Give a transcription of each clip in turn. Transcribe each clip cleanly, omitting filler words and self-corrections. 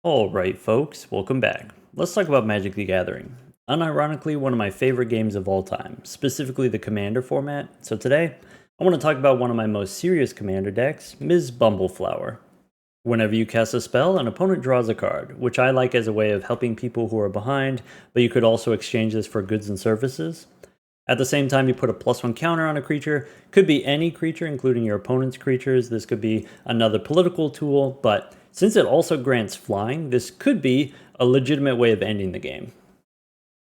Alright, folks, welcome back. Let's talk about Magic the Gathering. Unironically, one of my favorite games of all time, specifically the Commander format. So today, I want to talk about one of my most serious Commander decks, Ms. Bumbleflower. Whenever you cast a spell, an opponent draws a card, which I like as a way of helping people who are behind, but you could also exchange this for goods and services. At the same time, you put a +1 counter on a creature. Could be any creature, including your opponent's creatures. This could be another political tool, but since it also grants flying, this could be a legitimate way of ending the game.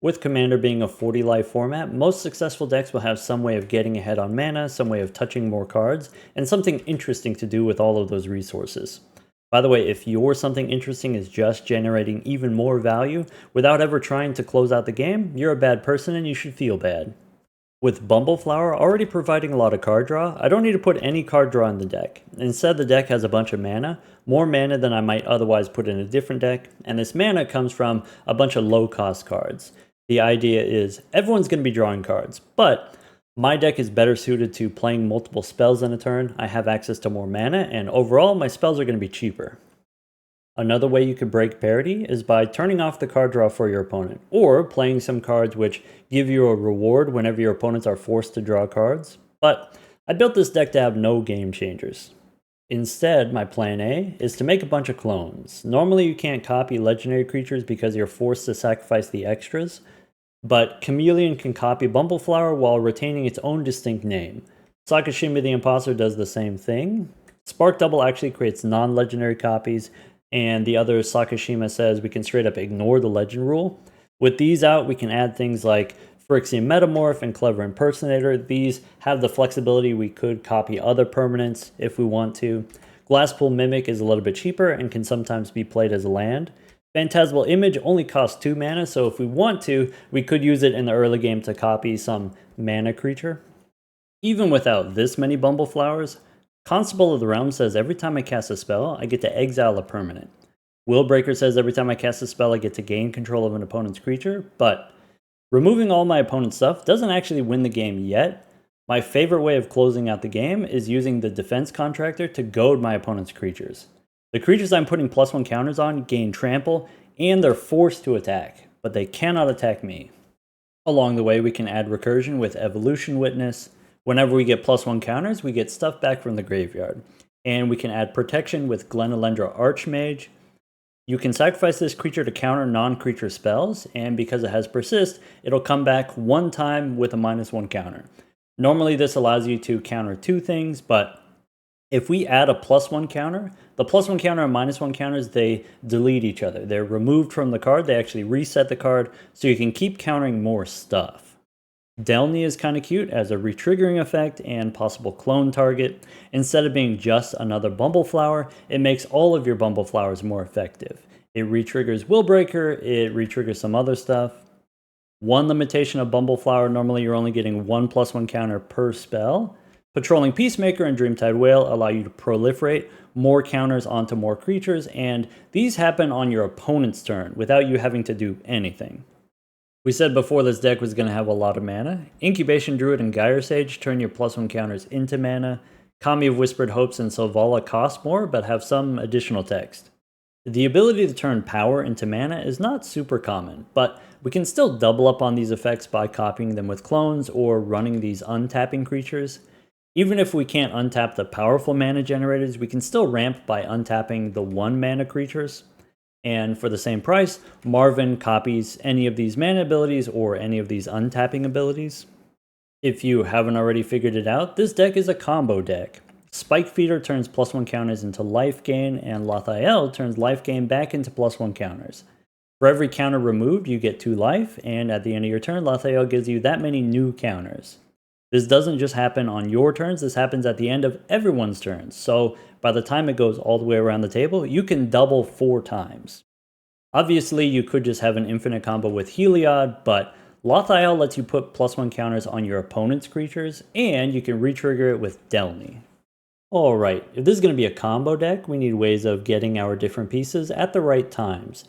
With Commander being a 40 life format, most successful decks will have some way of getting ahead on mana, some way of touching more cards, and something interesting to do with all of those resources. By the way, if your something interesting is just generating even more value without ever trying to close out the game, you're a bad person and you should feel bad. With Bumbleflower already providing a lot of card draw, I don't need to put any card draw in the deck. Instead, the deck has a bunch of mana, more mana than I might otherwise put in a different deck, and this mana comes from a bunch of low-cost cards. The idea is everyone's going to be drawing cards, but my deck is better suited to playing multiple spells in a turn. I have access to more mana, and overall, my spells are going to be cheaper. Another way you could break parity is by turning off the card draw for your opponent, or playing some cards which give you a reward whenever your opponents are forced to draw cards. But I built this deck to have no game changers. Instead, my plan A is to make a bunch of clones. Normally you can't copy legendary creatures because you're forced to sacrifice the extras, but Chameleon can copy Bumbleflower while retaining its own distinct name. Sakashima the Imposter does the same thing. Spark Double actually creates non-legendary copies, and the other Sakashima says we can straight up ignore the legend rule. With these out, we can add things like Phyrexian Metamorph and Clever Impersonator. These have the flexibility we could copy other permanents if we want to. Glasspool Mimic is a little bit cheaper and can sometimes be played as a land. Phantasmal Image only costs 2 mana, so if we want to, we could use it in the early game to copy some mana creature. Even without this many Bumbleflowers, Constable of the Realm says every time I cast a spell, I get to exile a permanent. Willbreaker says every time I cast a spell, I get to gain control of an opponent's creature, but removing all my opponent's stuff doesn't actually win the game yet. My favorite way of closing out the game is using the Defense Contractor to goad my opponent's creatures. The creatures I'm putting +1 counters on gain trample, and they're forced to attack, but they cannot attack me. Along the way, we can add recursion with Evolution Witness. Whenever we get +1 counters, we get stuff back from the graveyard. And we can add protection with Glenalendra Archmage. You can sacrifice this creature to counter non-creature spells, and because it has Persist, it'll come back one time with a -1 counter. Normally this allows you to counter 2 things, but if we add a +1 counter, the +1 counter and -1 counters, they delete each other. They're removed from the card, they actually reset the card, so you can keep countering more stuff. Delny is kind of cute as a retriggering effect and possible clone target. Instead of being just another Bumbleflower, it makes all of your Bumbleflowers more effective. It retriggers Willbreaker, it retriggers some other stuff. One limitation of Bumbleflower, normally you're only getting 1 +1 counter per spell. Patrolling Peacemaker and Dreamtide Whale allow you to proliferate more counters onto more creatures, and these happen on your opponent's turn without you having to do anything. We said before this deck was going to have a lot of mana. Incubation Druid and Gyre Sage turn your +1 counters into mana. Kami of Whispered Hopes and Selvala cost more, but have some additional text. The ability to turn power into mana is not super common, but we can still double up on these effects by copying them with clones or running these untapping creatures. Even if we can't untap the powerful mana generators, we can still ramp by untapping the 1 mana creatures. And for the same price, Marvin copies any of these mana abilities or any of these untapping abilities. If you haven't already figured it out, this deck is a combo deck. Spike Feeder turns +1 counters into life gain, and Lathael turns life gain back into +1 counters. For every counter removed, you get 2 life, and at the end of your turn, Lathael gives you that many new counters. This doesn't just happen on your turns, this happens at the end of everyone's turns, so by the time it goes all the way around the table, you can double 4 times. Obviously, you could just have an infinite combo with Heliod, but Lathael lets you put +1 counters on your opponent's creatures, and you can retrigger it with Delny. Alright, if this is going to be a combo deck, we need ways of getting our different pieces at the right times.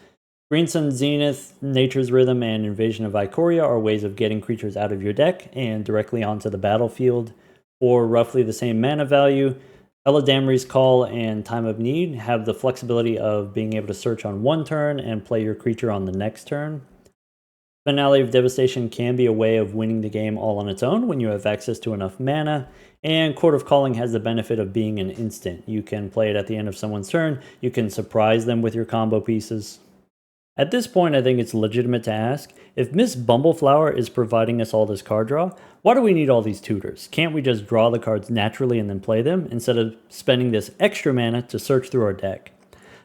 Green Sun Zenith, Nature's Rhythm, and Invasion of Ikoria are ways of getting creatures out of your deck and directly onto the battlefield. For roughly the same mana value, Eladamri's Call and Time of Need have the flexibility of being able to search on one turn and play your creature on the next turn. Finale of Devastation can be a way of winning the game all on its own when you have access to enough mana, and Court of Calling has the benefit of being an instant. You can play it at the end of someone's turn, you can surprise them with your combo pieces. At this point, I think it's legitimate to ask, if Miss Bumbleflower is providing us all this card draw, why do we need all these tutors? Can't we just draw the cards naturally and then play them, instead of spending this extra mana to search through our deck?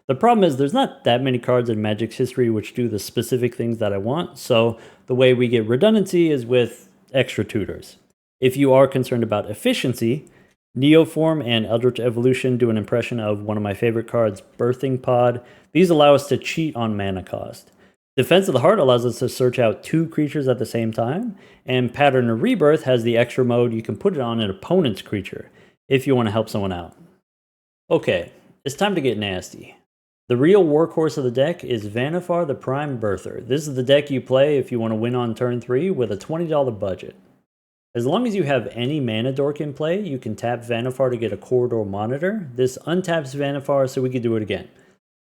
The problem is there's not that many cards in Magic's history which do the specific things that I want, so the way we get redundancy is with extra tutors. If you are concerned about efficiency, Neoform and Eldritch Evolution do an impression of one of my favorite cards, Birthing Pod. These allow us to cheat on mana cost. Defense of the Heart allows us to search out 2 creatures at the same time, and Pattern of Rebirth has the extra mode you can put it on an opponent's creature if you want to help someone out. Okay, it's time to get nasty. The real workhorse of the deck is Vannifar the Prime Birther. This is the deck you play if you want to win on turn 3 with a $20 budget. As long as you have any mana dork in play, you can tap Vannifar to get a Corridor Monitor. This untaps Vannifar, so we can do it again.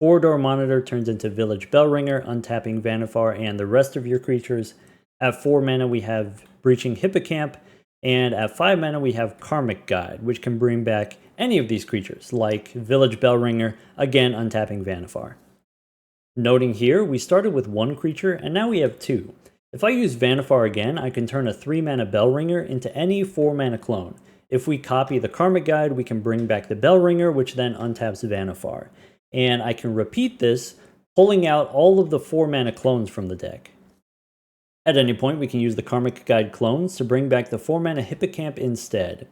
Corridor Monitor turns into Village Bellringer, untapping Vannifar and the rest of your creatures. At 4 mana we have Breaching Hippocamp, and at 5 mana we have Karmic Guide, which can bring back any of these creatures, like Village Bellringer, again untapping Vannifar. Noting here, we started with 1 creature, and now we have 2. If I use Vannifar again, I can turn a 3-mana Bellringer into any 4-mana clone. If we copy the Karmic Guide, we can bring back the Bellringer, which then untaps Vannifar. And I can repeat this, pulling out all of the 4-mana clones from the deck. At any point, we can use the Karmic Guide clones to bring back the 4-mana Hippocamp instead.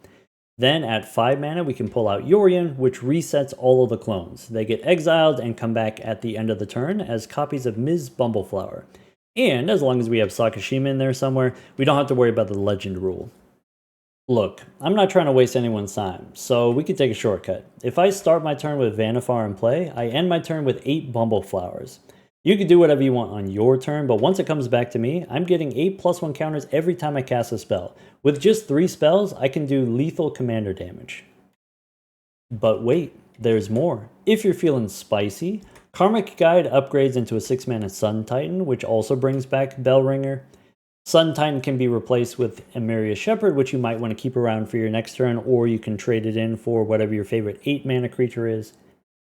Then at 5 mana, we can pull out Yorion, which resets all of the clones. They get exiled and come back at the end of the turn as copies of Ms. Bumbleflower. And as long as we have Sakashima in there somewhere, we don't have to worry about the legend rule. Look, I'm not trying to waste anyone's time, so we could take a shortcut. If I start my turn with Vannifar in play, I end my turn with 8 Bumbleflowers. You can do whatever you want on your turn, but once it comes back to me, I'm getting 8+1 counters every time I cast a spell. With just 3 spells, I can do lethal commander damage. But wait, there's more. If you're feeling spicy, Karmic Guide upgrades into a 6-mana Sun Titan, which also brings back Bellringer. Sun Titan can be replaced with Emeria Shepherd, which you might want to keep around for your next turn, or you can trade it in for whatever your favorite 8-mana creature is.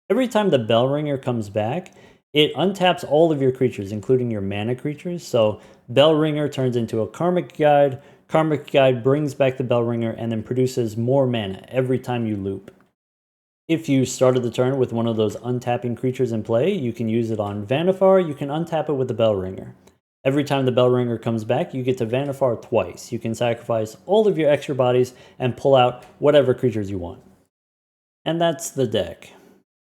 Every time the Bellringer comes back, it untaps all of your creatures, including your mana creatures, so Bellringer turns into a Karmic Guide brings back the Bellringer, and then produces more mana every time you loop. If you started the turn with one of those untapping creatures in play, you can use it on Vannifar, you can untap it with the Bellringer. Every time the Bellringer comes back, you get to Vannifar twice. You can sacrifice all of your extra bodies and pull out whatever creatures you want. And that's the deck.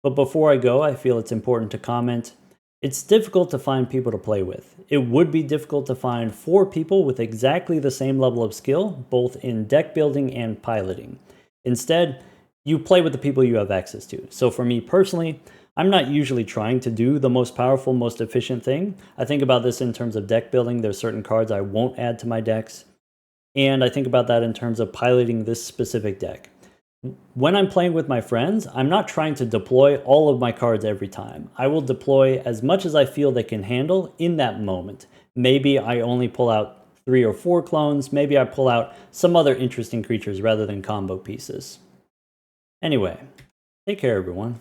But before I go, I feel it's important to comment. It's difficult to find people to play with. It would be difficult to find 4 people with exactly the same level of skill, both in deck building and piloting. Instead, you play with the people you have access to. So for me personally, I'm not usually trying to do the most powerful, most efficient thing. I think about this in terms of deck building. There's certain cards I won't add to my decks. And I think about that in terms of piloting this specific deck. When I'm playing with my friends, I'm not trying to deploy all of my cards every time. I will deploy as much as I feel they can handle in that moment. Maybe I only pull out 3 or 4 clones. Maybe I pull out some other interesting creatures rather than combo pieces. Anyway, take care everyone.